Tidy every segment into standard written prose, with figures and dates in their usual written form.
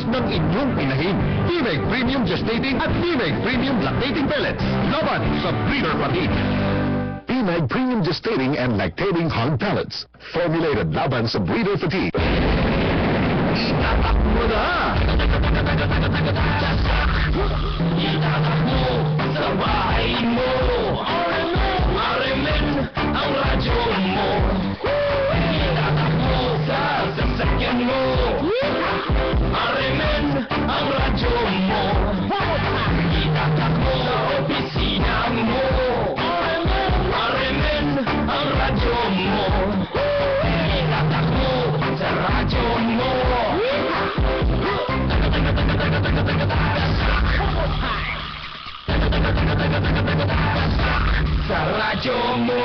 ng inyong inahin. Timeg Premium Gestating at Timeg Premium Lactating Pellets. Laban sa breeder fatigue. Timeg Premium Gestating and Lactating Hog Pellets. Formulated laban sa breeder fatigue. Itatak mo na! Itatak mo sa bahay mo. Arimin ang radyo mo. Itatak mo sa sasakyan mo. Arimin ang radyo mo. Itatak mo sa opisina mo. Arimin ang radyo mo. Itatak mo sa radyo mo. Sa radyo mo.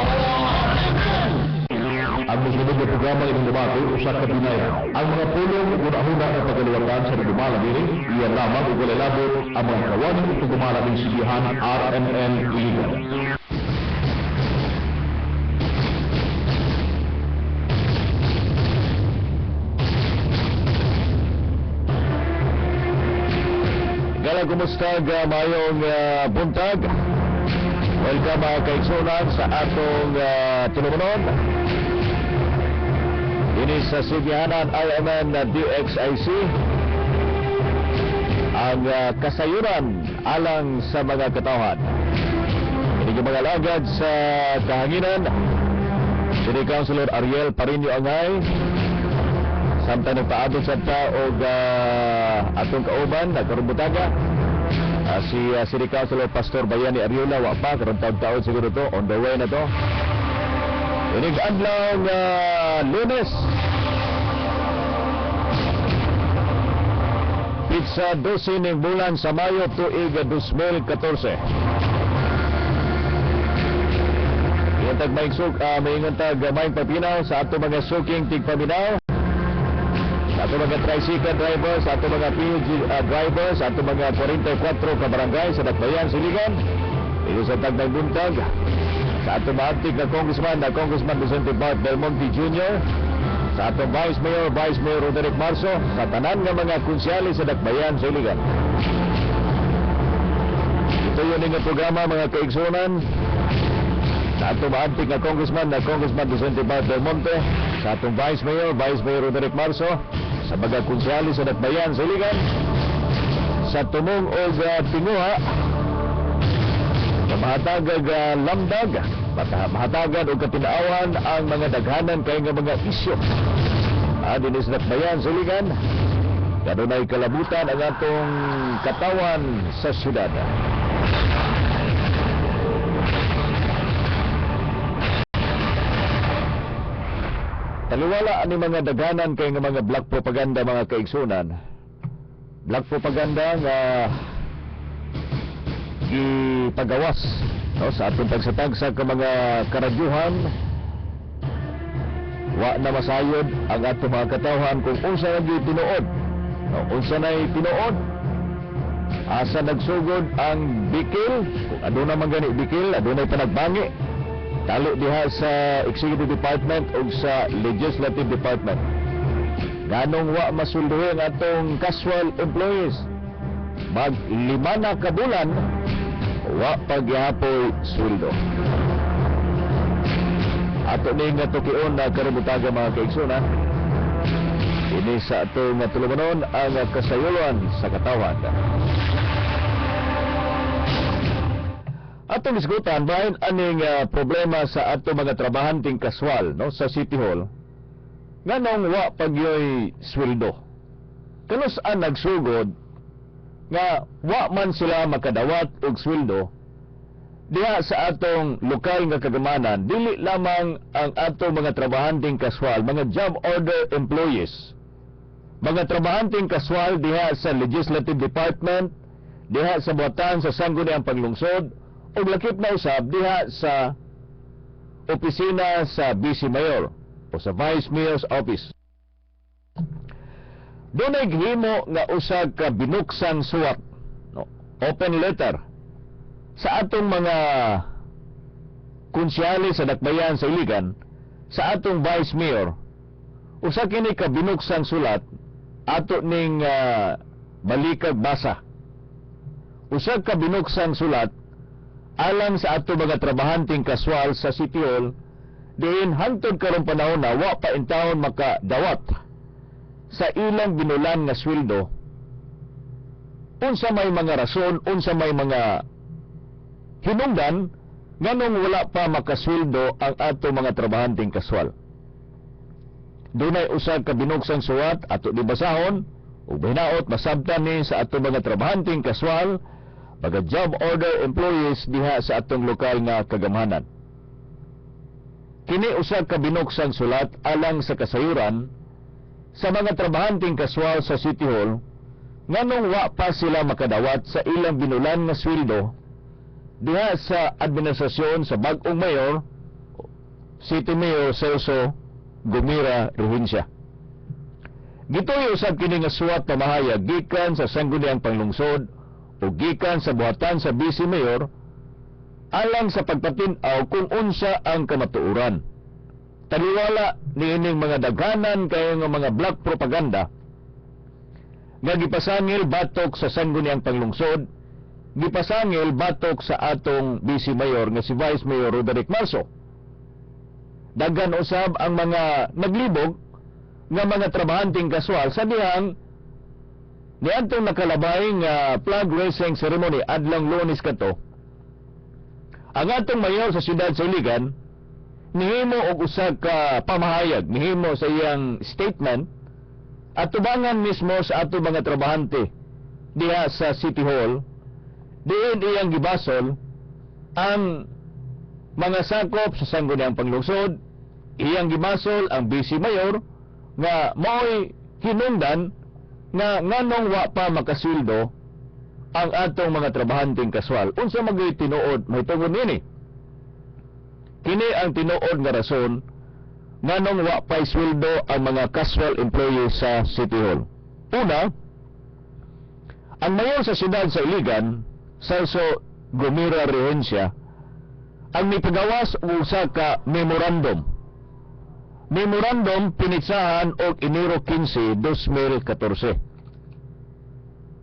Ang musunod na programa ilang lumaki usa ka binayan. Ang mga pulong una-una na pagaliwatan sa nagumalabi, iyan lamang ugalalabot ang mga kawan itong gumalabing sigihan RMN Iligan. Gala, kumusta? Mayong buntag. Welcome mga kaigsunan sa atong tinumunon. Ini sa sigihanan RMN DXIC. Ang kasayuran alang sa mga katawhan. Ini yung mga lagad sa kahanginan. City Councilor Ariel Parinio Angay. Samtang nagpaabot sa tao atong kauban, nagkarumbutaga. Si City Councilor Pastor Bayani Ariola, wapa, karong taon-taon siguro to, on the way na to. Inig-adlaw Lunes. Pizza 12 ng bulan sa Mayo tuig 2014. Iyantag maingantag maing papinaw sa ato mga suking tigpaminaw. Sa ato mga tricycle drivers, sa ato mga PUG drivers, sa ato mga 44 kabarangay sa Dakbayan, Siligan. Ito sa Tagbay Buntag. Sa ato maantig na Congressman Vicente Bart Belmonte Jr., sa ato Vice Mayor Roderick Marso, sa tanan nga mga konsyali sa Dakbayan, Siligan. Ito yun yung programa, mga kaigsunan. Sa ato maantig na Congressman Vicente Bart Belmonte, sa atong Vice Mayor Roderick Marso, sa mga konsyali sa Dakbayan, Siligan, sa tumong o tinguha, mahatagag lamdag, mahatagad o katinaawan ang mga daghanan kay nga mga isyo. Din sa Dakbayan, Siligan, kanunay kalabutan ang atong katawan sa syudad. Taliwala ani mga daghanan kay nga mga black propaganda, mga kaigsunan. Black propaganda nga gipagawas sa atong tagsa-tagsa ka mga karadyuhan. Wa na masayod ang atong mga katawhan kung unsa na tinuod. Unsa na'y tinuod, asa nagsugod ang bikil, kung aduna man gani bikil, adunay panagbangi tali diha sa Executive Department o sa Legislative Department. Ganong wa masulduhi ang atong casual employees. Mag 5 na ka bulan, wa pagyapoy sweldo. Ato ni nga tukion na karumutaga, mga kaigsunan. Ini sa ato nga tulumanon ang kasayulan sa katawan. Atong isgutan bahin aning problema sa ato mga trabahanting kaswal sa City Hall. Nganong wa pagyoy sweldo. Kanos ang nagsugod nga wa man sila makadawat og sweldo diha sa atong lokal nga kagamanan, dili lamang ang atong mga trabahanting kaswal, mga job order employees, mga trabahanting kaswal diha sa Legislative Department, diha sa buhatan sa sangguniang paglungsod, o lakip na usab diha sa opisina sa Vice Mayor o sa Vice Mayor's Office. Doon ay gihimo nga usag ka binuksang suwat, open letter, sa atong mga konsyali sa Dakbayan sa Iligan, sa atong Vice Mayor, usa kini ka binuksang sulat ato ning balikag basa. Usag ka binuksang sulat alang sa ato mga trabahanteng kaswal sa City Hall, diin hangtod karong panahon na wa pa intawon makadawat sa ilang binulan nga sweldo. Unsa may mga rason, unsa may mga hinungdan nganong wala pa makasweldo ang ato mga trabahanteng kaswal. Dunay usag ka binuksang suwat ato dibasahon ug binaot masabtan ni sa ato mga trabahanteng kaswal mga job order employees diha sa atong lokal nga kagamhanan. Kini usag ka binuksang sulat alang sa kasayuran sa mga trabahanteng kaswal sa City Hall nganong wa pa sila makadawat sa ilang binulan nga sweldo diha sa administrasyon sa bag-ong mayor, City Mayor Celso Gomira Rehencia. Gitoy usab kini nga suwat pamahayag gikan sa Sangguniang Panglungsod o gikan sa buhatan sa Vice Mayor alang sa pagpatin-aw kung unsa ang kamatuoran. Taliwala niining mga daghanan kayo nga mga black propaganda nga gipasangil batok sa Sangguniang Panglungsod, gipasangil batok sa atong Vice Mayor nga si Vice Mayor Roderick Marso. Daghan usab ang mga naglibog nga mga trabahanteng kaswal sa dihang niadtong nakalabay nga flag raising ceremony adlang Lunes kadto. Ang atong mayor sa siyudad sa Iligan nihimo og usa ka pamahayag, nihimo sa iyang statement at tubangan mismo sa ato mga trabahante diha sa City Hall. Diin iyang gibasol ang mga sakop sa Sangguniang Panglungsod, iyang gibasol ang Vice Mayor nga mao'y hinungdan nga nganong wa pa makasweldo ang atong mga trabahanteng kaswal. Unsa magay tinuod may tungod nini? Kini ang tinuod nga rason nganong wa pa sweldo ang mga casual employees sa City Hall. Una, ang mayor sa siyudad sa Iligan, Celso Gomira Rehencia, ang nipagawas og usa ka memorandum pinitsahan og Enero 15, 2014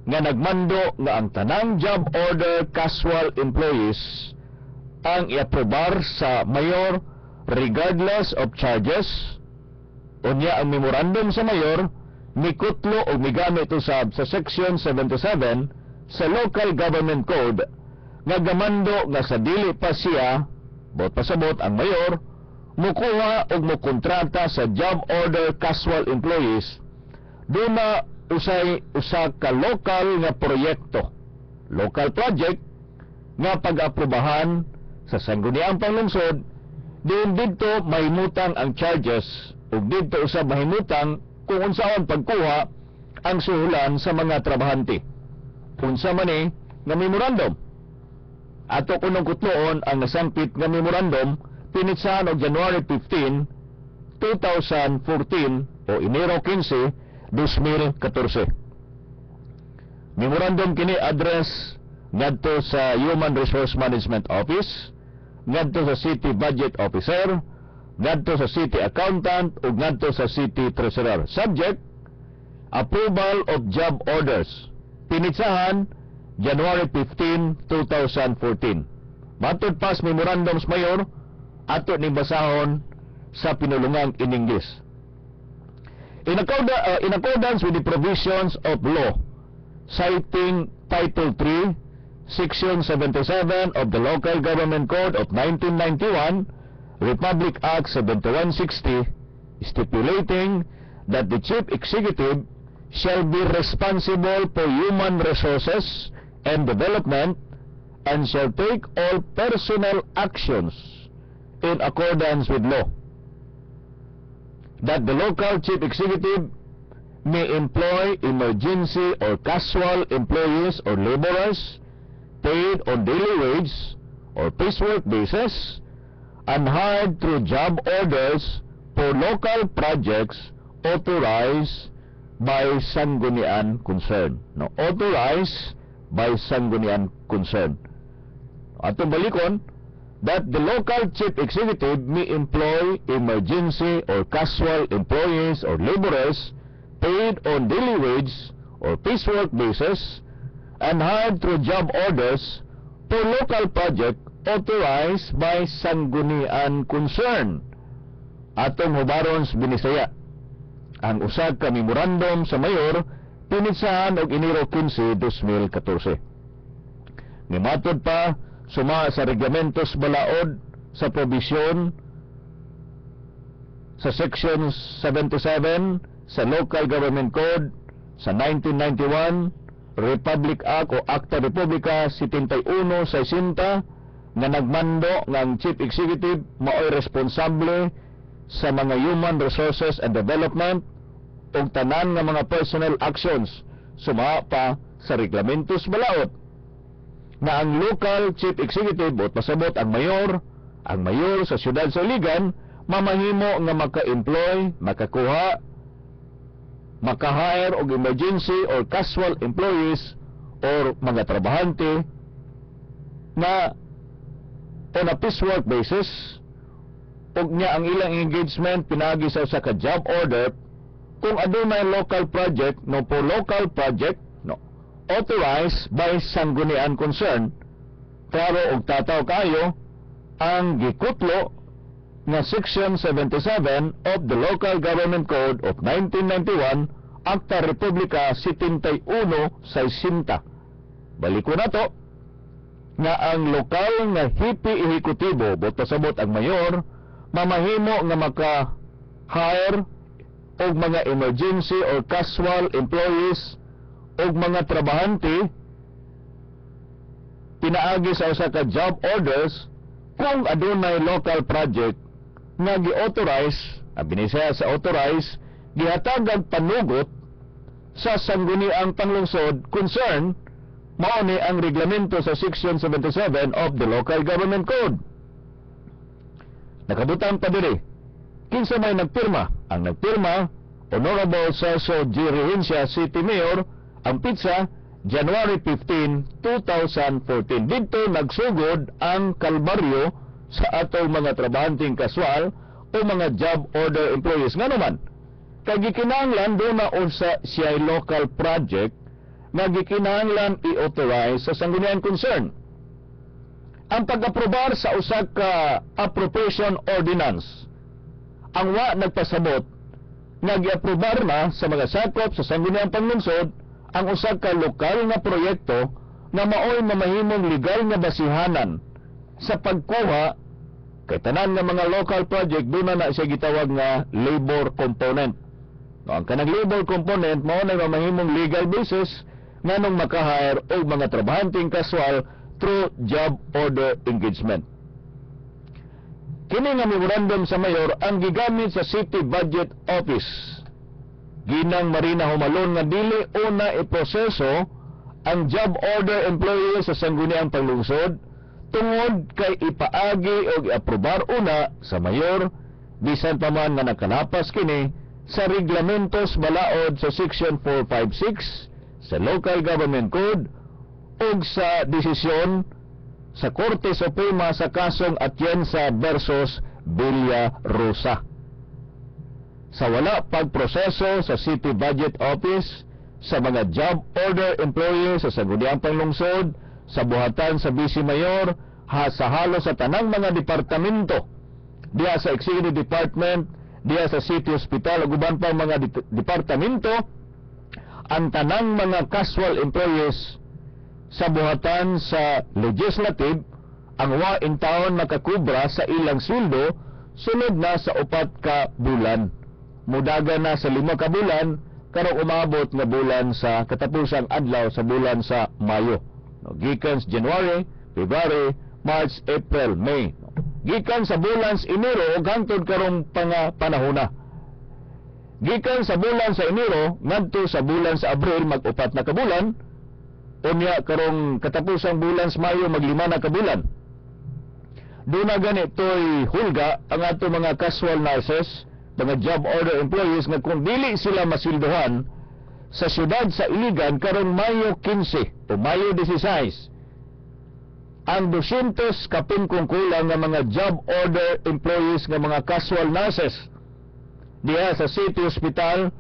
nga nagmando nga ang tanang job order casual employees ang iaprobar sa mayor regardless of charges. Unya ang memorandum sa mayor mikutlo og migamit usab sa section 77 sa Local Government Code nga gamando nga sa dili pa siya bot pasabot ang mayor mukuha og mokontrata sa job order casual employees duna usay usa ka lokal nga proyekto, local project nga pag-aprobahan sa Sangguniang Panglungsod, diin didto mahimutang ang charges ug didto usab mahimutang kung unsaon pagkuha ang suhulan sa mga trabahante. Unsa man ni nga memorandum? Ato kunong kutloon ang nasampit nga memorandum pinitsahan og January 15, 2014 o Enero 15, 2014. Memorandum kini address ngadto sa Human Resource Management Office, ngadto sa City Budget Officer, ngadto sa City Accountant ug ngadto sa City Treasurer. Subject: Approval of Job Orders. Pinitsahan January 15, 2014. Matod pas memorandums mayor ato ni basahon sa pinulungang in English. In accordance with the provisions of law, citing Title 3, Section 77 of the Local Government Code of 1991, Republic Act 7160, stipulating that the Chief Executive shall be responsible for human resources and development and shall take all personnel actions in accordance with law. That the local chief executive may employ emergency or casual employees or laborers paid on daily wage or piecework basis and hired through job orders for local projects authorized by Sangguniang Concern. No, authorized by Sangguniang Concern. Atong balikon, that the local chief executive may employ emergency or casual employees or laborers paid on daily wage or piecework basis and hired through job orders for local project authorized by sanggunian concern. Atong hubaron sa Binisaya, ang usag ka memorandum sa mayor pinitsahan og Enero 15, 2014. Nimatod pa suma sa reglamentos balaod sa probisyon sa Section 77 sa Local Government Code sa 1991, Republic Act o Acta Republica 71 sa 60 nga nagmando nga ang Chief Executive mao'y responsable sa mga human resources and development ug tanan nga mga personnel actions suma pa sa reglamentos balaod na ang local chief executive o pasabot ang mayor sa siyudad sa Iligan mamahimo nga maka-employ, makakuha, maka-hire og emergency or casual employees or mga trabahante na on a piecework basis ug niya ang ilang engagement pinagi sa usa ka job order kung adunay local project no po local project no authorized by sanggunian concern pero og tataw kayo ang gikutlo nga Section 77 of the Local Government Code of 1991 Acta Republica 71 sa 60. Baliko na to nga ang lokal nga hipi ehekutibo pasabot ang mayor mamahimo nga maka-hire og mga emergency or casual employees og mga trabahante pinaagi sa usa ka job orders kung adunay local project nga gi-authorize, ang binisaya sa authorize, gihatagag panugot sa sangguniang panglungsod concern mao ni ang reglamento sa Section 77 of the Local Government Code. Nakabutang pa diri kinsa may nagpirma. Ang nagpirma, Honorable Celso G. Rehencia, City Mayor, ang pizza, January 15, 2014. Dito nagsugod ang kalbaryo sa atong mga trabahanteng kaswal o mga job order employees. Nga naman, kay gikinahanglan doon na unsa siya local project na gikinahanglan i-authorize sa sanggunian concern. Ang pag-aprobar sa usa ka appropriation ordinance, ang wa nagpasabot nga gi-aprobar na sa mga sakop sa sangguniang panglungsod ang usa ka lokal nga proyekto na mao'y mamahimong legal nga basihanan sa pagkuha kay tanan nga mga local project doon na siya gitawag nga labor component. No, ang kanang labor component mao na mamahimong legal basis nganong maka-hire og mga trabahanteng kaswal through job order engagement. Kini nga memorandum sa mayor ang gigamit sa City Budget Office. Ginang Marina Humalon nga dili una iproseso ang job order employees sa sangguniang panglungsod tungod kay ipaagi o i-aprobar una sa mayor bisan pa man nga nakalapas kini sa reglamentos balaod sa Section 456 sa Local Government Code ug sa desisyon sa Korte Suprema sa kasong Atienza versus Villa Rosa. Sa wala pagproseso sa City Budget Office sa mga job order employees sa sangguniang panglungsod sa buhatan sa Vice Mayor sa halos sa tanang mga departamento diya sa Executive Department, diya sa City Hospital ug uban pang mga departamento, ang tanang mga casual employees sa buhatan sa legislative ang wa in taon makakubra sa ilang sweldo sunod na sa 4 ka bulan. Mudaga na sa 5 ka bulan karong umabot nga bulan sa katapusang adlaw sa bulan sa Mayo. No, gikan sa January, February, March, April, May. Gikan sa bulan sa Enero ug hangtod karong panahona. Gikan sa bulan sa Enero ngadto sa bulan sa Abril mag-4 na ka bulan. Unya karong katapusang bulan sa Mayo mag-5 na ka bulan. Doon na ganito'y hulga ang ato mga casual nurses, mga job order employees nga kung dili sila masilduhan sa siyudad sa Iligan karong Mayo 15 o Mayo 16 ang 200 kapingkong kulang nga mga job order employees nga mga casual nurses diya sa City Hospital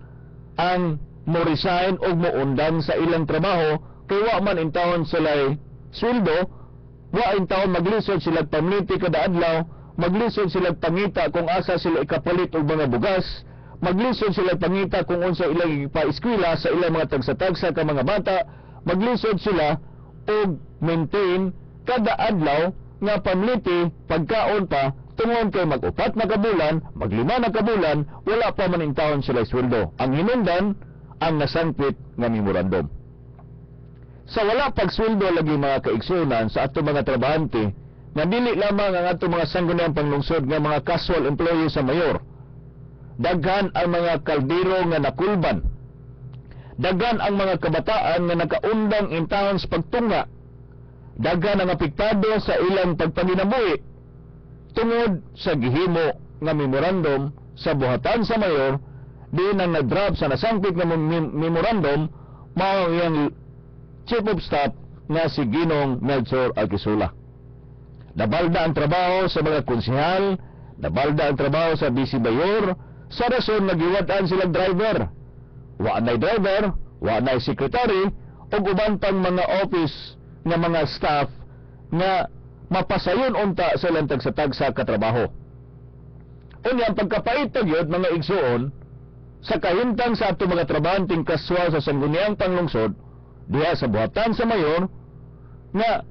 ang mo resign o mo undang sa ilang trabaho kay wa man intawon sila sweldo, wa intawon maglisod sila pamiliti kada adlaw, maglisod sila pangita kung asa sila ikapalit og mga bugas, maglisod sila pangita kung unsa ilang ipa-eskwela sa ilang mga tagsa-tagsa ka mga bata, maglisod sila og maintain kada adlaw nga pamiliti pagkaon pa tungod kay mag-upat na kabulan, maglima na kabulan, wala pa man intawon sila sweldo. Ang hinungdan ang nasangpit nga memorandum. Sa wala pagsweldo lagi mga kaigsunan sa ato mga trabahante, nga dili lamang ang ato mga sangguniang panglungsod nga mga casual employees sa mayor. Daghan ang mga kaldero nga nakulban. Daghan ang mga kabataan nga nakaundang intawon sa pagtunga. Daghan ang apektado sa ilang pagpanginabuhi tungod sa gihimo nga memorandum sa buhatan sa mayor. Di nang nag-drop sa nasangpit nga memorandum mao yang Chief of Staff nga si Ginong Melchor Alquisula. Nabalda ang trabaho sa mga konsehal, nabalda ang trabaho sa vice mayor, sa rason nagiwatan silang driver. Wa nay driver, wa nay secretary, o uban pang mga office nga mga staff nga mapasayon unta sa ilang tagsa-tagsa katrabaho. Unya ang pagkapait yun mga igsuon, sa kahimtang sa ato mga trabahanting kaswal sa sangguniang panglungsod diha sa buhatan sa mayor nga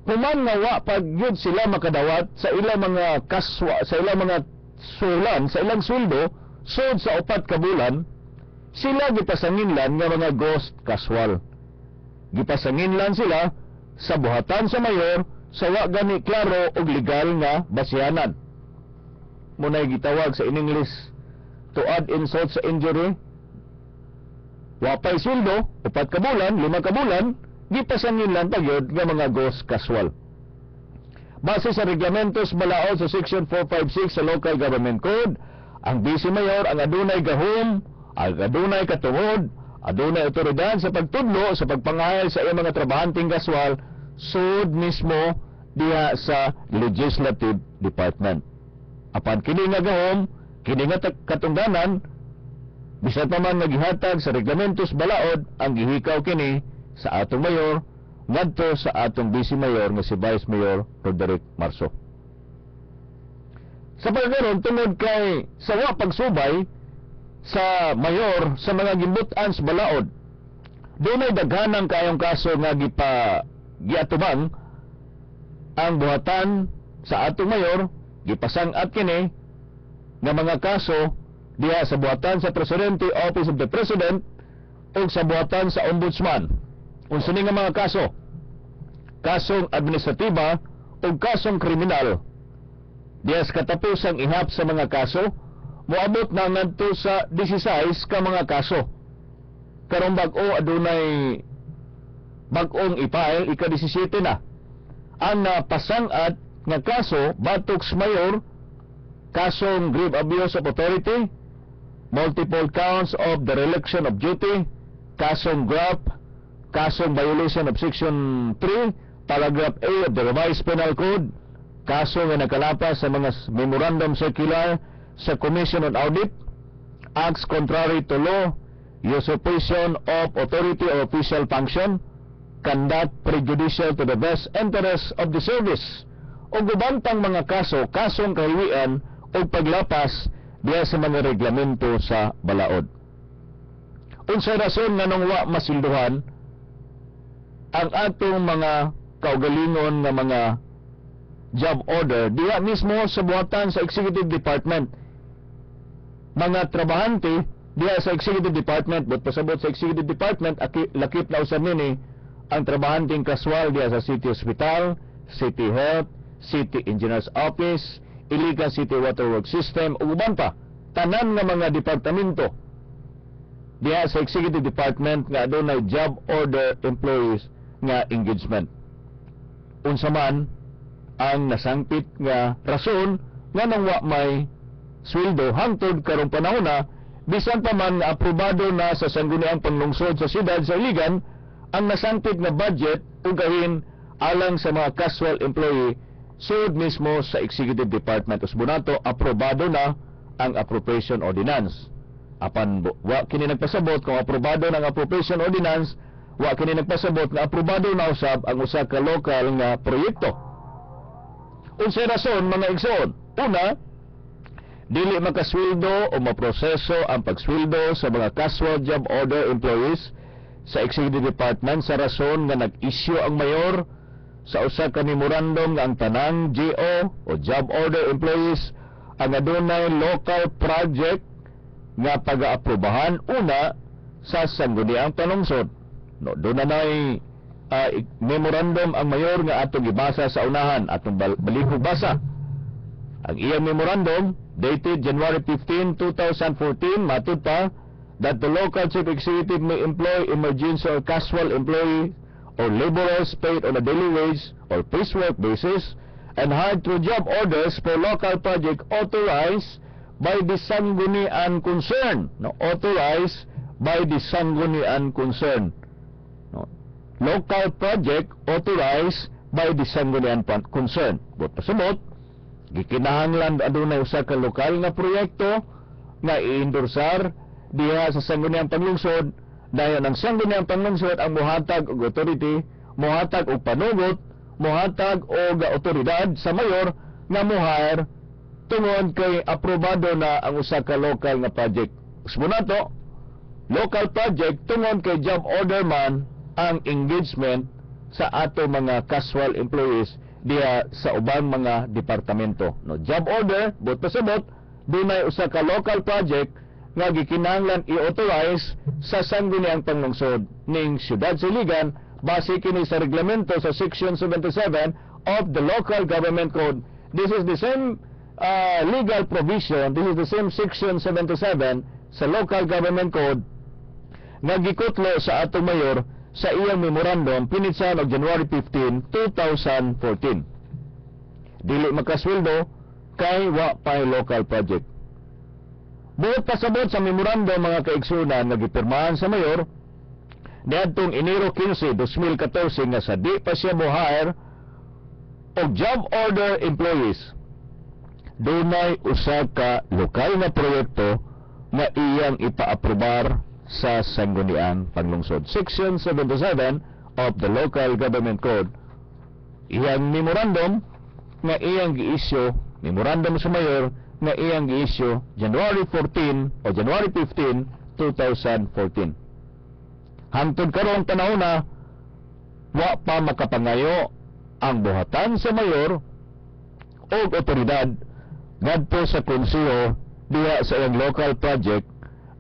human nga wa pag yun sila makadawat sa ilang mga kaswa, sa ilang mga sulan, sa ilang sweldo sud sa 4 ka bulan, sila gipasanginlan nga mga ghost kaswal. Gipasanginlan sila sa buhatan sa mayor sa wa gani klaro og legal nga basihanan. Munay gitawag sa in English to add insult sa injury. Wapay sweldo, 4 ka bulan, 5 ka bulan, gipasangin lang tagyod nga mga ghost casual. Base sa reglamentos balaod sa Section 456 sa Local Government Code, ang vice mayor ang adunay gahom, ang adunay katungod, adunay otoridad sa pagtudlo sa pagpangahal sa iyang mga trabahanting casual sud mismo diha sa Legislative Department. Apan kini nga gahom, kini nga katungdanan, bisan pa man nagihatag sa reglamentos balaod ang gihikaw kini sa atong mayor ngadto sa atong vice mayor nga si Vice Mayor Roderick Marso. Sa pagkaron tungod kay sa wa pagsubay sa mayor sa mga gimbutan sa balaod, dunay daghanang kayong kaso nga giatubang ang buhatan sa atong mayor, gipasang-at kini nga mga kaso diha sa buhatan sa Presidente, Office of the President, o sa buhatan sa Ombudsman. Unsa ni nga mga kaso? Kasong administratiba o kasong kriminal. Diha sa katapusang ihap sa mga kaso, moabot na ngadto sa 16 ka mga kaso. Karong bag-o adunay bag-ong i-file, ika-17 na. Ang napasang-at nga kaso batok sa mayor, kasong grave abuse of authority, multiple counts of dereliction of duty, kasong GRAP, kasong violation of Section 3, Paragraph A of the Revised Penal Code, kaso nga nakalapas sa mga memorandum circular sa Commission on Audit, acts contrary to law, usurpation of authority or official function, conduct prejudicial to the best interest of the service, o gubantang mga kaso, kasong kahiwian o paglapas diya sa mga reglamento sa balaod. Unsay rason nga nung wa masilduhan ang atong mga kaugalingon nga mga job order diya mismo sa buhatan sa Executive Department. Mga trabahante diya sa Executive Department, but pasabot sa Executive Department, lakip na usab nini ang trabahanting kaswal diya sa City Hospital, City Health, City Engineer's Office, Iligan City Water Works System, ug uban pa tanan nga mga departamento diha sa Executive Department nga adunay job order employees nga engagement. Unsa man ang nasangpit nga rason nga nang wa may sweldo hangtod karong panahon na, bisan pa man nga aprobado na sa sangguniang panlungsod sa siyudad sa Iligan ang nasangpit nga budget ug gahin alang sa mga casual employee sud mismo sa Executive Department. Usbunato aprobado na ang appropriation ordinance. Apan wa kini nagpasabot kung aprobado ng appropriation ordinance, wa kini nagpasabot nga aprobado na usab ang usa ka lokal nga proyekto. Unsay rason mga igsoon? Una, dili makasweldo o maproseso ang pagsweldo sa mga casual job order employees sa Executive Department sa rason nga nag-issue ang mayor sa usa ka memorandum nga ang tanang GO o job order employees ang adunay local project nga pag-aaprobahan una sa sangguniang panungsod. No, doon na memorandum ang mayor nga atong gibasa sa unahan, atong balikog basa. Ang iyang memorandum dated January 15, 2014 matud pa that the local chief executive may employ emergency or casual employee or laborers paid on a daily wage or piecework basis and hired through job orders for local project authorized by the sanggunian concern. No, authorized by the sanggunian concern. No, local project authorized by the sanggunian concern. But pasabot, gikinahanglan adunay usa ka lokal nga proyekto nga i-endorsar diha sa sangguniang panglungsod, dayon ang sangguniang panglungsod ang mohatag og authority, mohatag og panugot, mohatag og otoridad sa mayor nga mo-hire tungod kay aprobado na ang usa ka local nga project. Usmo to, local project tungod kay job order man ang engagement sa ato mga casual employees diha sa ubang mga departamento. No, job order, but pasabot, dunay usa ka local project nga gikinahanglan i-authorize sa sangguniang panglungsod ning Siyudad Siligan base kini sa reglamento sa Section 77 of the Local Government Code. This is the same legal provision, this is the same Section 77 sa Local Government Code nga gikutlo sa atong mayor sa iyang memorandum pinitsan og January 15, 2014. Dili makasweldo kay wa pay local project. Buot pasabot sa memorandum mga kaigsunan nga gipirmahan sa mayor niadtong Enero 15, 2014 nga sa di pa siya mo-hire og job order employees, dunay usa ka lokal na proyekto nga iyang ipaaprobar sa sangguniang panglungsod. Section 77 of the Local Government Code, iyang memorandum nga iyang gi-issue, memorandum sa mayor nga iyang gi-issue January 14 o January 15, 2014. Hangtod karong panahon na wa pa makapangayo ang buhatan sa mayor o otoridad ngadto sa konseho diha sa iyang local project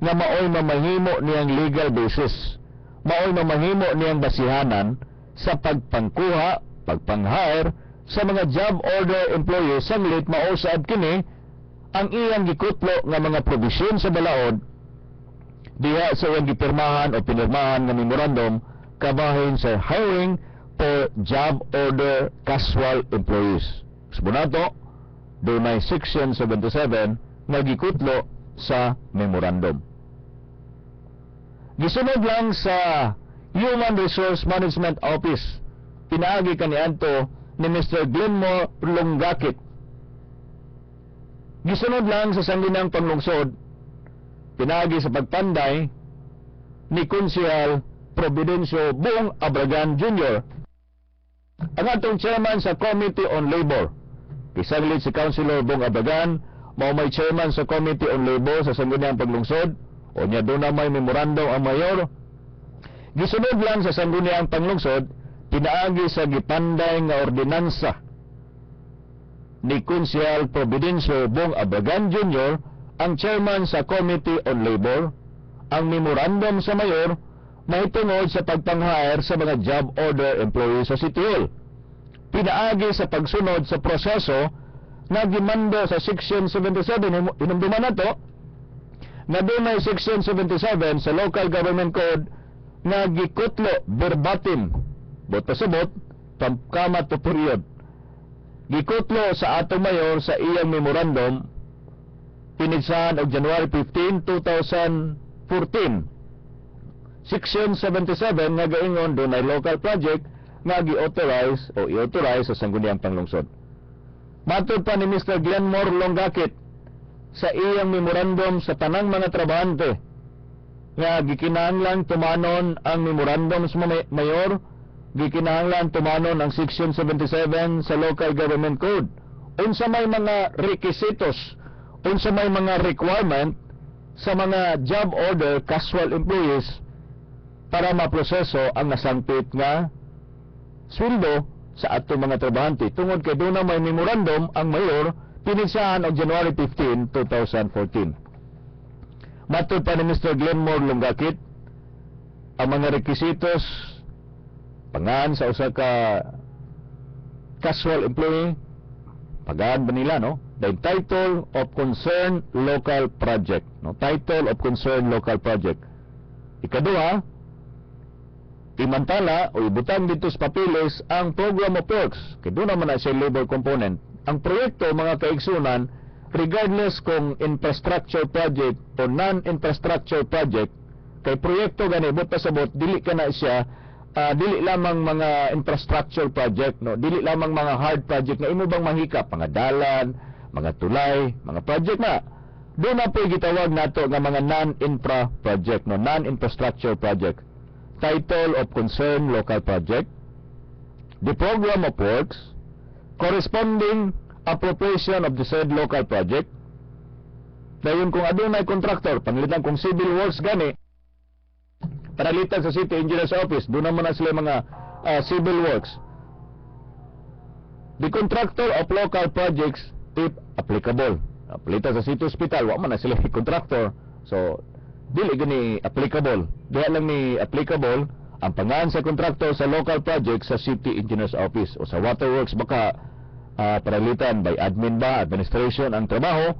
nga maoy mamahimo niyang legal basis, maoy mamahimo niyang basihanan sa pagpangkuha, pagpang-hire sa mga job order employees sanglit mausab kini ang iyang gikutlo nga mga probisyon sa balaod diha sa iyang gipirmahan o pinirmahan nga memorandum kabahin sa hiring for job order casual employees. Subunato, dunay Section 77 nga gikutlo sa memorandum. Gisunod lang sa Human Resource Management Office, pinaagi kaniadto ni Mr. Glenmore Longakit. Gisunod lang sa sangguniang panglungsod, pinaagi sa pagpanday ni Konsehal Providencio Bong Abragan Jr., ang atong chairman sa Committee on Labor. Kisanglit si Councilor Bong Abragan, mao may chairman sa Committee on Labor sa sangguniang panglungsod, o niya doon na may memorandum ang mayor. Gisunod lang sa sangguniang panglungsod, pinaagi sa gipanday nga ordinansa ni Konsehal Providencio Bong Abragan Jr., ang chairman sa Committee on Labor. Ang memorandum sa mayor mahitungod sa pagpang-hire sa mga job order employees sa City Hall. Pinaagi sa pagsunod sa proseso na gimando sa Section 77, hinumduman na to, na doon may Section 77 sa Local Government Code na gikutlo verbatim, bot pasabot, pagkamat to period. Gikutlo sa atong mayor sa iyang memorandum pinitsahan og January 15, 2014. Section 77 nga gaingon dunay local project nga gi-authorize o i-authorize sa sangguniang panglungsod. Matod pa ni Mr. Glenmore Longakit, sa iyang memorandum sa tanang mga trabahante nga gikinahanglan tumanon ang memorandum sa mayor, gikinahanglan tumanon ang Section 77 sa Local Government Code. Unsa may mga requisitos, unsa may mga requirement sa mga job order casual employees para maproseso ang nasangpit nga sweldo sa atong mga trabahante. Tungod kay doon na may memorandum ang mayor pininsahan og January 15, 2014. Matod pa ni Mr. Glenmore Lungakit, ang mga requisitos pangaan sa usa ka casual employee, pagaan ba nila, no? The title of concerned local project, no? Title of concerned local project. Ikaduha, imantala o ibutang dito sa papilis ang program of works. Kaya doon naman na siya labor component. Ang proyekto, mga kaigsunan, regardless kung infrastructure project o non-infrastructure project, kay proyekto gani buta sabot dili kana siya dili lamang mga infrastructure project, no, dili lamang mga hard project nga imo bang mahikap, mga dalan, mga tulay, mga project na doon na po gitawag nato nga mga non-infra project, no, non-infrastructure project. Title of concerned local project, the program of works, corresponding appropriation of the said local project. Dayon kung adunay contractor, panalitan kung civil works gani, panalitan sa City Engineers Office, doon naman na sila mga civil works. The contractor of local projects, if applicable. Palitan sa City Hospital, wa man na sila contractor. So, dili gani applicable. Diha lang ni applicable ang pangalan sa contractor sa local project sa City Engineers Office o sa waterworks baka paralitan by admin ba, administration ang trabaho,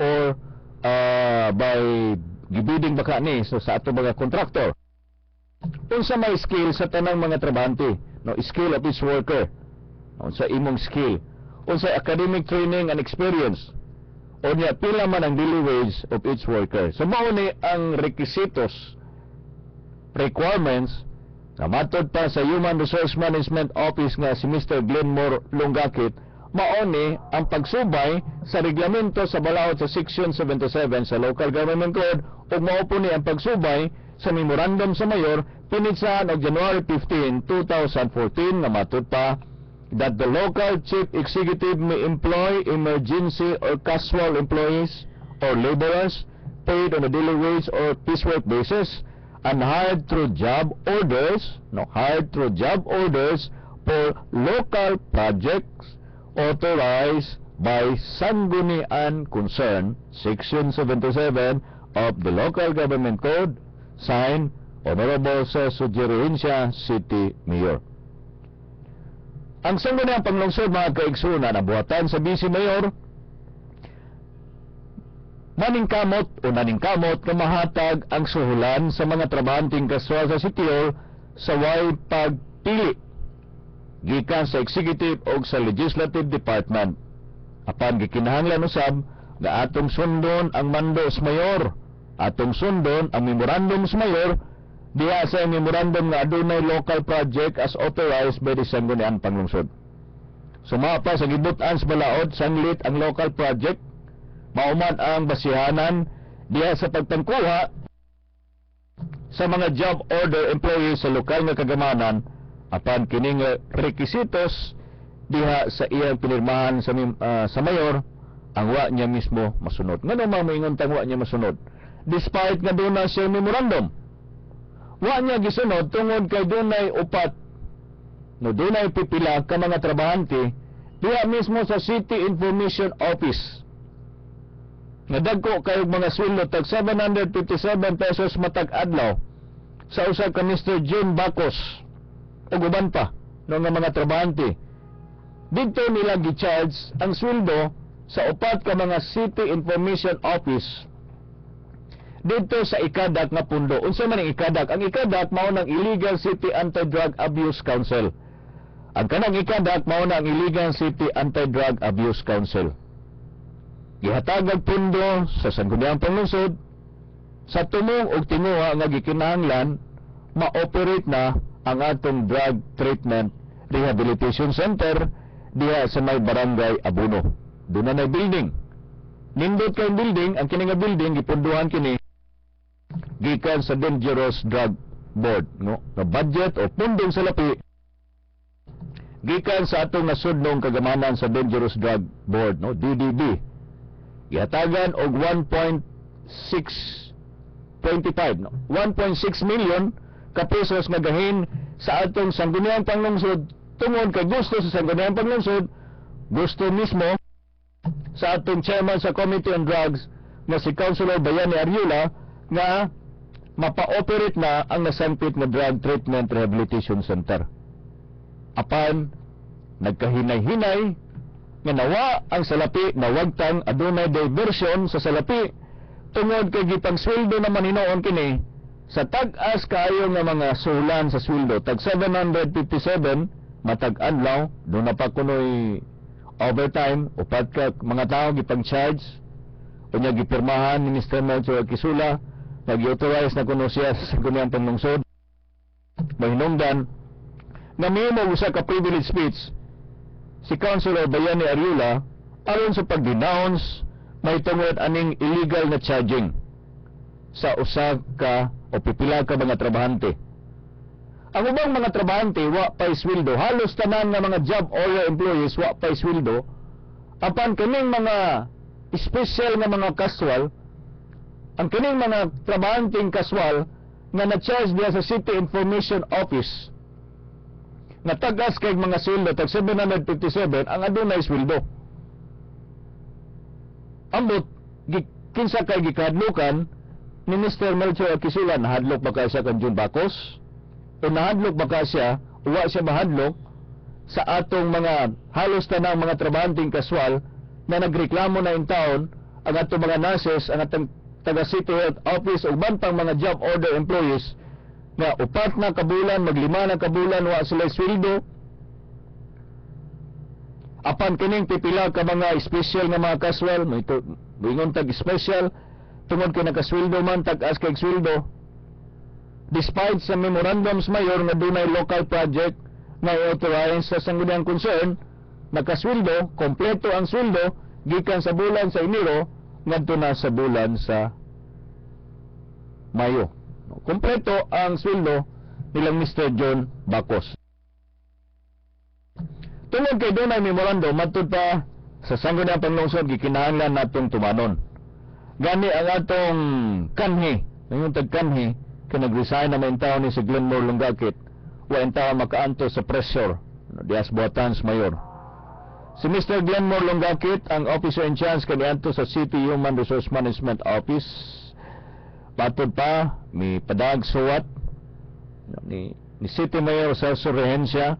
or by gibiding baka ni so sa ato mga contractor. Unsa may skill sa tanang mga trabahante, no, skill of each worker, unsa imong skill, unsa academic training and experience, o niya pila man ang daily wage of each worker. So mao ni ang requisitos, requirements na matod pa sa Human Resource Management Office nga si Mr. Glenmore Lungakit. Mao ni ang pagsubay sa reglamento sa balaod sa Section 77 sa Local Government Code ug mao po ni ang pagsubay sa memorandum sa mayor pinitsahan og January 15, 2014 nga matod pa that the local chief executive may employ emergency or casual employees or laborers paid on a daily wage or piecework basis and hired through job orders, for local projects authorized by sanggunian concern, Section 77 of the Local Government Code, signed Honorable Cesar Jerencia, City Mayor. Ang sangguniang panglungsod, mga kaigsunan, ang buhatan sa Vice Mayor, naningkamot na mahatag ang suhulan sa mga trabahanting kaswal sa City Hall sa way pagpili gikan sa executive o sa legislative department. Apan gikinahanglan usab nga atong sundon ang mando sa mayor, atong sundon ang memorandum sa mayor diha sa memorandum nga adunay local project as authorized by the sangguniang panglungsod. Sumapa sa gibutan sa balaod sanglit ang local project, mauman ang basihanan diha sa pagtangkuha sa mga job order employees sa lokal nga kagamanan apan kining requisitos diha sa iyang pinirmahan sa mayor ang wa niya mismo masunod. Ngano maingon tang wa niya masunod? Despite nga doon na siya memorandum, wa niya gisunod tungod kay dunay upat no dunay pipila ka mga trabahante diha mismo sa City Information Office. Nga dagko kayog mga sweldo tag 757 pesos matag adlaw sa usa ka Mr. Jim Bacos o guban pa no nga mga trabahante. Dito nila gi-charge ang sweldo sa upat ka mga City Information Office dito sa ikadak nga pundo. Unsa man ang ikadak? Ang ikadak mao nang Illegal City Anti-Drug Abuse Council. Ang kanang ikadak mao nang Illegal City Anti-Drug Abuse Council. Gihatag ang pundo sa sangguniang panglungsod sa tumong og tinguha nga gikinahanglan ma-operate na ang atong drug treatment rehabilitation center diha sa may barangay Abuno. Doon na building nindot kay building, ang kini nga building gipunduhan kini gikan sa Dangerous Drug Board, no? Na budget o pundong sa lapi gikan sa atong nasudnong kagamanan sa Dangerous Drug Board, no? DDB. Gihatagan og 1.625, no? 1.6 million ka pesos nga gahin sa atong sangguniang panglungsod tungod kay gusto sa sangguniang panglungsod, gusto mismo sa atong chairman sa Committee on Drugs na si Councilor Bayani Arriola nga mapa-operate na ang nasangpit nga Drug Treatment Rehabilitation Center. Apan nagkahinay-hinay nga nawa ang salapi na wagtang adunay diversion sa salapi tungod kay gipangsweldo naman hinoon kini sa tag-as kaayo nga mga sulan sa sweldo tag 757 matag adlaw do na pa kunoy overtime upat ka mga tao gipang-charge unya gipirmahan ni Mr. Melchor Quisula nag-authorize na kuno siya sa kuniyang panglungsod mahinungdan na mimo usa ka privilege speech si Councilor Bayani Arriola aron sa pag-denounce may tungod aning illegal na charging sa usa ka o pipila ka mga trabahante. Ang ubang mga trabahante wa pay sweldo, halos tanan nga mga job order employees wa pay sweldo. Apan kining mga special nga mga casual, ang kining mga trabahanteng casual nga na-charge diya sa City Information Office nga tagas kay mga sweldo tag 757 ang adunay sweldo. Ambot kinsa kay gikadlukan ni Mr. Melchor Quisula, nahadlok ba ka siya kan June Bacos? O nahadlok ba ka siya, uwa siya mahadlok sa atong mga halos tanang mga trabahanteng kaswal na nagreklamo na in taon ang atong mga nurses, ang atong taga City Health Office o bantang mga job order employees na upat na kabulan, maglima na kabulan, wa sila sweldo. Apan kining pipila ka mga special nga mga kaswal, may ingon tag special, tungod kay nakasweldo man tag-as kay sweldo despite sa memorandums mayor nga dunay local project na i-authorize sa sangguniang concern nakasweldo, kompleto ang sweldo gikan sa bulan sa Enero ngadto na sa bulan sa Mayo. Kompleto ang sweldo nilang Mr. John Bacos. Tungod kay dunay memorandum matud pa sa sangguniang panglungsod gikinahanglan natong tumanon. Gani ang atong kanhi, ngayon tag-kanhi, kaya nag-resign na may tao ni si Glenmore Lungakit, wa ang tao makaanto sa pressure, dias buhatans mayor. Si Mr. Glenmore Lungakit, ang officer in charge kanianto sa City Human Resource Management Office, patod pa, may padag suwat, ni City Mayor Celso Rehencia,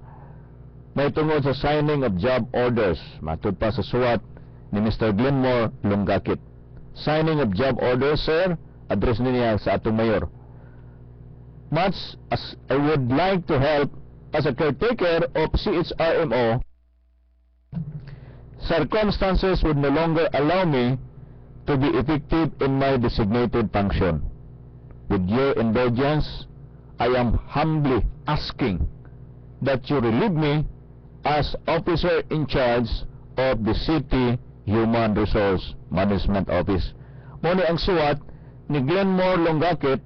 may tungod sa signing of job orders, matod pa sa suwat ni Mr. Glenmore Lungakit. Signing of job orders, sir, address niya sa atong mayor. Much as I would like to help as a caretaker of CHRMO, circumstances would no longer allow me to be effective in my designated function. With your indulgence, I am humbly asking that you relieve me as officer in charge of the City Human Resource Management Office. Muna ang suwat ni Glenmore Lungakit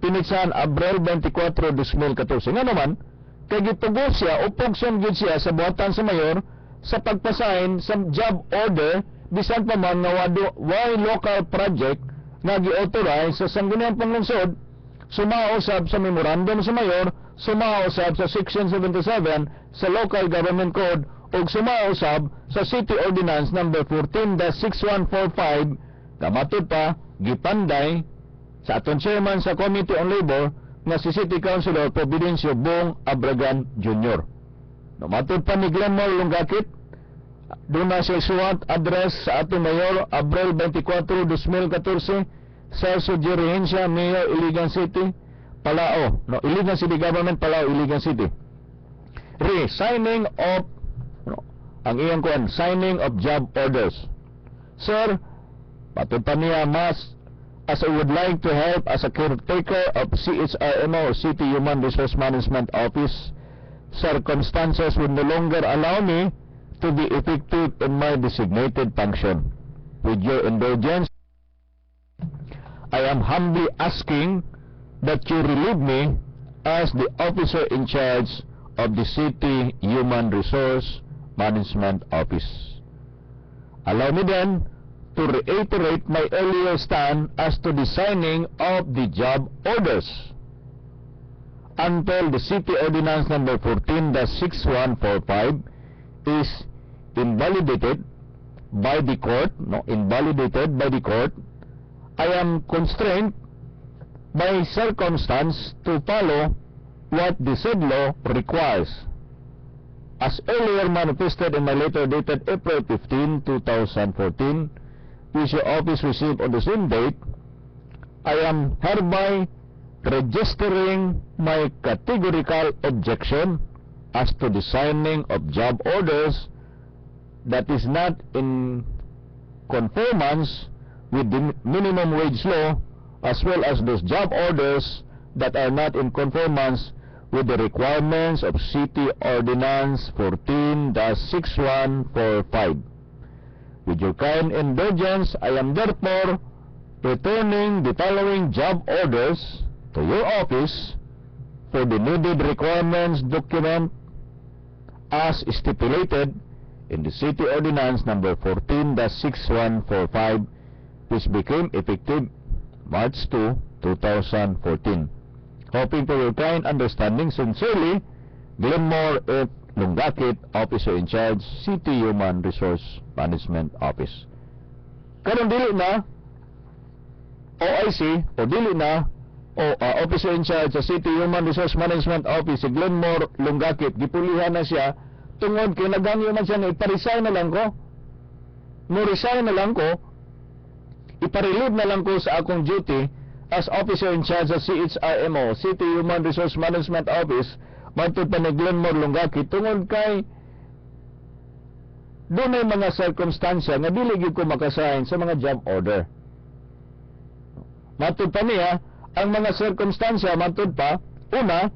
pinitsan Abril 24, 2014. Nga naman, kay gitugo siya o pugson gid siya sa buhatan sa mayor sa pagpasign sa job order bisan pa man nga why local project nga gi-authorize sa sangguniang panglungsod sumausab sa memorandum sa mayor, sumausab sa Section 77 sa Local Government Code ug sumausab sa City Ordinance number 14-6145 kamatod pa gipanday sa aton chairman sa Committee on Labor nga si City Councilor Providencio Bong Abragan Jr. Namatod pa ni Glenmore Lungakit doon na siya suwat address sa atong mayor Abril 24, 2014 Celso G. Rehencia, Mayor Iligan City, Palao, Iligan City Government, Palao, Iligan City. Signing of ang iyang kuan, signing of job orders. Sir, patod pa niya mas as I would like to help as a caretaker of CHRMO or City Human Resource Management Office, circumstances would no longer allow me to be effective in my designated function. with your indulgence, I am humbly asking that you relieve me as the officer in charge of the City Human Resource Management Office. Allow me then to reiterate my earlier stand as to the signing of the job orders until the City Ordinance number 14-6145 is invalidated by the court. I am constrained by circumstance to follow what the said law requires. As earlier manifested in my letter dated April 15, 2014, which your office received on the same date, I am hereby registering my categorical objection as to the signing of job orders that is not in conformance with the minimum wage law, as well as those job orders that are not in conformance with the requirements of City Ordinance 14-6145. With your kind indulgence, I am therefore returning the following job orders to your office for the needed requirements document as stipulated in the City Ordinance number 14-6145, which became effective March 2, 2014. Hoping for your kind understanding, sincerely, Glenmore F. Lungakit, Officer in Charge, City Human Resource Management Office. Karong dili na OIC o dili na Officer in Charge sa City Human Resource Management Office, si Glenmore Lungakit, gipulihan na siya tungod kay nagangyo man siya na iparesign na lang ko. Resign na lang ko, iparelieve na lang ko sa akong duty as Officer in Charge sa CHRMO, City Human Resource Management Office, matud pa ni Glenmore Lungakit, tungod kay doon ay mga circumstansya nga dili gyud ko makasign sa mga job order. Matud pa niya, ang mga circumstansya, matud pa, una,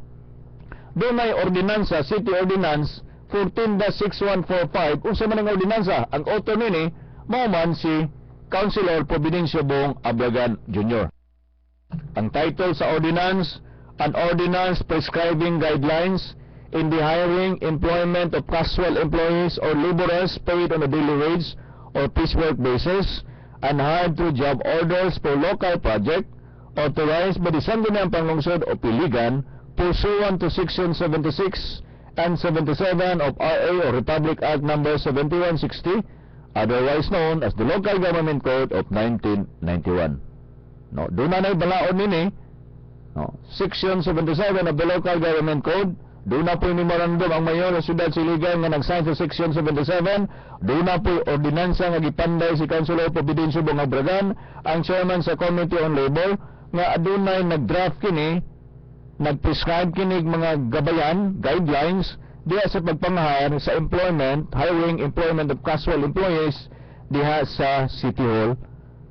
doon ay ordinansa, City Ordinance 14-6145, kung sa manang ordinansa, ang author nini, mauman si Councilor Providencio Bong Ablagan Jr. Ang title sa ordinance, an ordinance prescribing guidelines in the hiring, employment of casual employees or laborers paid on a daily wage or piecework basis and hired through job orders for local project authorized by the Sangguniang Panglungsod o Piligan pursuant to Section 76 and 77 of RA or Republic Act number 7160, otherwise known as the Local Government Code of 1991. No, doon na balaod nini, no, Section 77 of the Local Government Code, doon na po memorandum ang mayor sa Siyudad Siligan nga nag-sign sa Section 77, doon na po ordinansa nga gipanday si Councilor Providencio Bong Ablagan, ang chairman sa Committee on Labor, nga adunay nag-draft kini, nag-prescribe kini mga gabayan, guidelines, diha sa pagpang-hire sa employment, hiring, employment of casual employees, diha sa City Hall,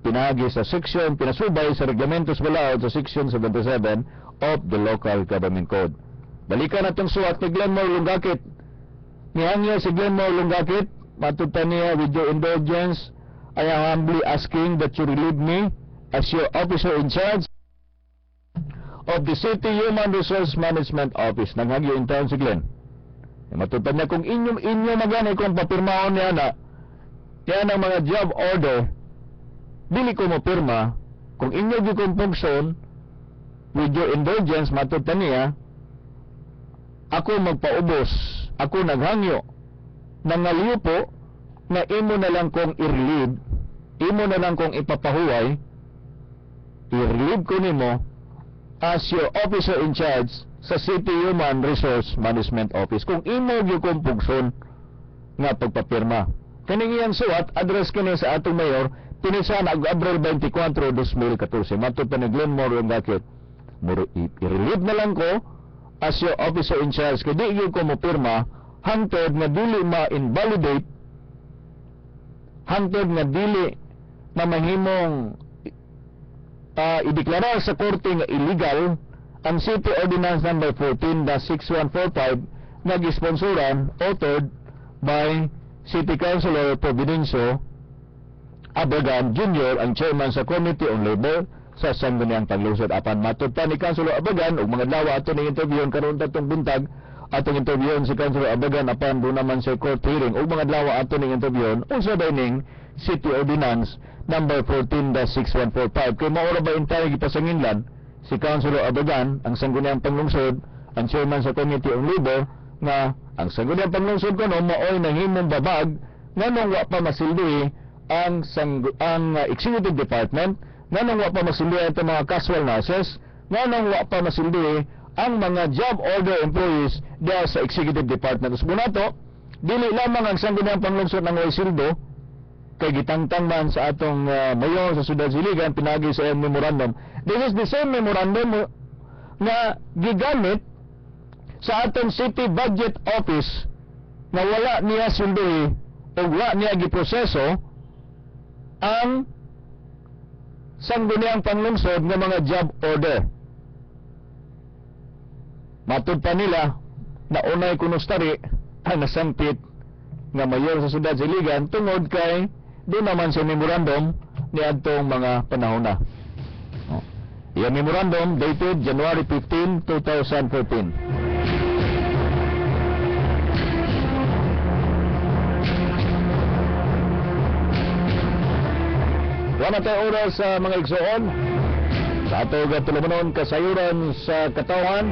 pinagi sa section, pinasubay sa reglamentos balaod sa Section 77 of the Local Government Code. Balikan natong suwat ni Glenmore Lungakit. Nihangyo si Glenmore Lungakit, matutan niya, with your indulgence, I am humbly asking that you relieve me as your officer in charge of the City Human Resource Management Office. Nanghagyo in town si Glenn. Matutan niya kung inyo magani kung papirmaon niya na yan ang mga job order, dili ko mo pirma. Kung inyo di kong function, with your indulgence, matutan niya, ako magpaubos, ako naghangyo, nangaliyo po, na imo na lang kong i-relieve, imo na lang kong ipapahuway, i-relieve ko nimo as your officer in charge sa City Human Resource Management Office. Kung imo gyud kong function nga pagpapirma. Kaning iyang suwat, address kini sa atong mayor, pinisa na Abril 24, 2014. Matud pa ni Glenmore Lungakit, i-relieve na lang ko as your officer in charge, kaya di yun ko mo pirma, hangtod nga dili ma-invalidate, hangtod nga dili na mahimong ideklara sa korte nga illegal ang City Ordinance number 14-6145 na gisponsoran, authored by City Councilor Providencio Abagan Jr. ang chairman sa Committee on Labor sa Sangguniang Panglungsod. Apan matud pa ni Councilor Abagan ug mga adlaw ato ning interview karon tatong buntag atong interview si Councilor Abagan apan do naman sa court hearing ug mga adlaw ato ning interview unsa ba ning City Ordinance number 14-6145 kay mao ra ba intay gipasanginlan si Councilor Abagan ang Sangguniang Panglungsod ang chairman sa Committee on Labor nga ang Sangguniang Panglungsod kuno maoy nahimong babag nganong wa pa masilbi ang executive department, nganong wa pa masilbi ang mga casual nurses, nganong wa pa masilbi ang mga job order employees diya sa executive department. Usbo nato, dili lamang ang Sangguniang Panglungsod ng way sildo kay gitangtang man sa atong mayor sa Sudad Siligan pinagi sa iyang memorandum. This is the same memorandum na gigamit sa atong city budget office na wala niya silbi o wala niya giproseso ang Sangguniang Panglungsod ng mga job order. Matud pa nila na unay kunustari ang nasampit nga mayor sa Sudad Siligan tungod kay di naman sa memorandum ni adtong mga panahon na. Yung memorandum dated January 15, 2014. Wala tayo oras sa mga igsoon sa ato gatulumanon kasayuran sa katawan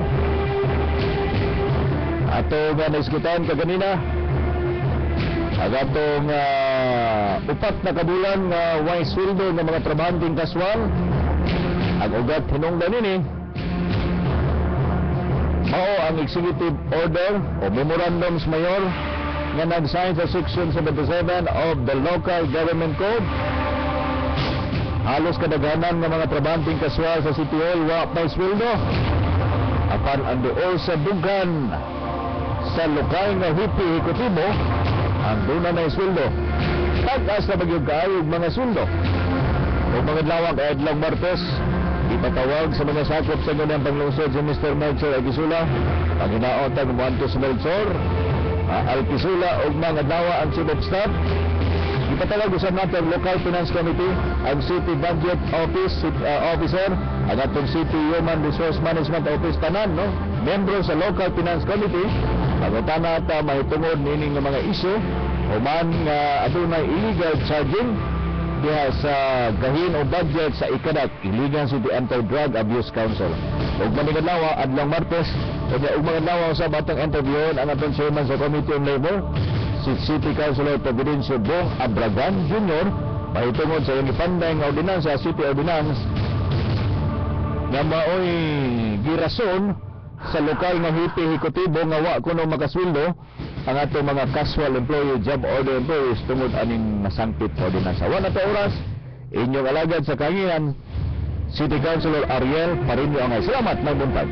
ato nga naiskutan kaganina ang atong upat na kabulan nga way sweldo ng mga trabahanting kaswal ang ugat hinungdan nini mao ang executive order o memorandums mayor nga nag-sign sa section 77 of the local government code. Halos kadaghanan ng mga trabahanting kaswal sa City Hall wa pay sweldo apan anduol sa dugan sa lokal nga hipi hikutibo ang duna na sweldo tagas na magyug kaayog mga sweldo o mga lawak ay adlang Martes ipatawag sa mga sakop sa Sangguniang Panglungsod si Mr. Melchor Aguisula ang hinaot ang Muantos Melchor Alpisula o mga dawa ang chief of staff. Ipatawag usab nato ang Local Finance Committee, ang City Budget Office Officer, ang atong City Human Resource Management Office tanan, no? Membro sa Local Finance Committee, pangutana ta mahitungod nining mga issue o man nga adunay illegal charging diha sa gahin o budget sa ikadat iligan City Anti-Drug Abuse Council. Ug maningalawa adlang Martes, ug mga lawa sa batang interview ang atong chairman sa Committee on Labor, si City Councilor Providencio Bong Abragan Jr. mahitungod sa ipanday nga ordinansa, City Ordinance nga maoy girason sa lokal nga hipi hikutibo nga wa kuno makasweldo ang atong mga casual employee, job order employees tungod aning nasangpit sa ordinansa. Wa na ta oras, inyong alagad sa kanginan, City Councilor Ariel Parinio Angay. Salamat, magbuntag.